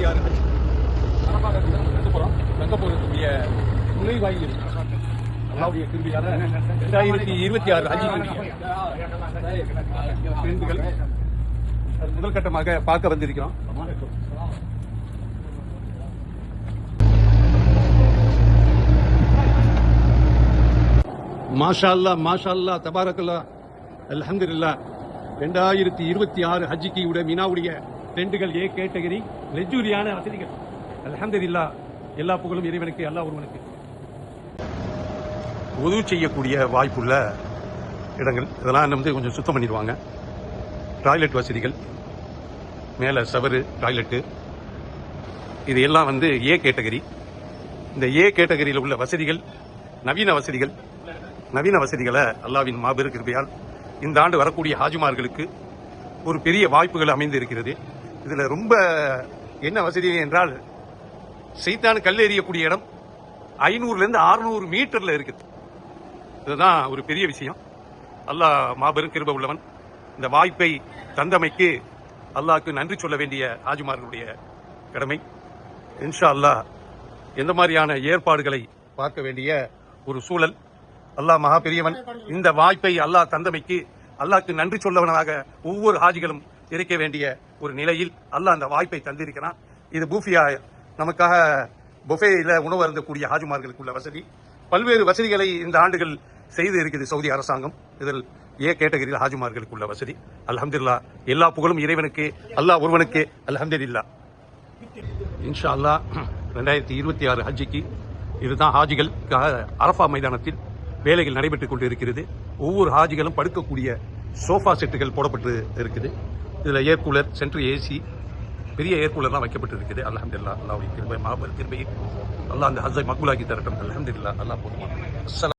2026 தங்கப்போரத்துடைய நுழைவாயில் அல்லாவுடைய கிருபையால 2026 பெண்கள் முதல் கட்டமாக பார்க்க வந்திருக்கிறோம். மாஷா அல்லாஹ், மாஷா அல்லாஹ், தபாரக்கல்லாஹ், அல்ஹம்துலில்லாஹ். 2026 ஹஜ்ஜிக்கு மீனாவுடைய ட்ரெண்டுகள் ஏ கேட்டகரி லெஜூரியான வசதிகள். அல்ஹம்துலில்லாஹ், எல்லா புகழும் இறைவனுக்கு, அல்லாஹ் ஒருவனுக்கு. உதவி செய்யக்கூடிய வாய்ப்புள்ள இடங்கள் இதெல்லாம் கொஞ்சம் சுத்தம் பண்ணிடுவாங்க. டாய்லெட் வசதிகள், மேலே சவறு, டாய்லெட்டு, இது எல்லாம் ஏ கேட்டகரி. இந்த ஏ கேட்டகரியில் உள்ள வசதிகள் நவீன வசதிகளை அல்லாவின் மாபெரும் கிருபையால் இந்த ஆண்டு வரக்கூடிய ஹாஜிமார்களுக்கு ஒரு பெரிய வாய்ப்புகள் அமைந்து இருக்கிறது. இதுல ரொம்ப என்ன வசதி என்றால், சைத்தான் கல் எறியக்கூடிய இடம் 500 to 600 மீட்டர்ல இருக்குது. இதுதான் ஒரு பெரிய விஷயம். அல்லாஹ் மாபெரும் கிருபை உள்ளவன். இந்த வாய்ப்பை தந்தமைக்கு அல்லாஹ்க்கு நன்றி சொல்ல வேண்டிய ஹாஜிமார்களுடைய கடமை. இன்ஷா அல்லாஹ் எந்த மாதிரியான ஏற்பாடுகளை பார்க்க வேண்டிய ஒரு சூழல். அல்லாஹ் மகா பெரியவன். இந்த வாய்ப்பை அல்லாஹ் தந்தமைக்கு அல்லாஹ்க்கு நன்றி சொல்லவனாக ஒவ்வொரு ஹாஜிகளும் இருக்க வேண்டிய ஒரு நிலையில் அல்லாஹ் அந்த வாய்ப்பை தந்திருக்கிறான். இது பூஃபியா, நமக்காக புஃபேல உணவு அருந்தக்கூடிய ஹாஜிமார்களுக்கு உள்ள வசதி. பல்வேறு வசதிகளை இந்த ஆண்டுகள் செய்து இருக்குது சவுதி அரசாங்கம். இதில் ஏ கேட்டகரியில் ஹாஜிமார்களுக்கு உள்ள வசதி. அல்ஹம்துலில்லாஹ், எல்லா புகழும் இறைவனுக்கு, அல்லாஹ் ஒருவனுக்கு. அல்ஹம்துலில்லாஹ். இன்ஷா அல்லாஹ் 2026 ஹஜ்ஜிக்கு இதுதான் ஹாஜிகளுக்காக அரஃபா மைதானத்தில் வேலைகள் நடைபெற்றுக் கொண்டு இருக்கிறது. ஒவ்வொரு ஹாஜிகளும் படுக்கக்கூடிய சோஃபா செட்டுகள் போடப்பட்டு இருக்குது. இதுல ஏர் கூலர், சென்ட்ரல் ஏசி, பெரிய ஏர் கூலர்லாம் வைக்கப்பட்டு இருக்குது. அல்ஹம்துலில்லாஹ், அல்லாஹ்வுடைய கிருபை, மாபெரும் கிருபை. அல்லாஹ் அந்த ஹஜ்ஜை மக்பூலாக்கி தரட்டும். அல்ஹம்துலில்லாஹ், அல்லாஹ் போதுமானவன்.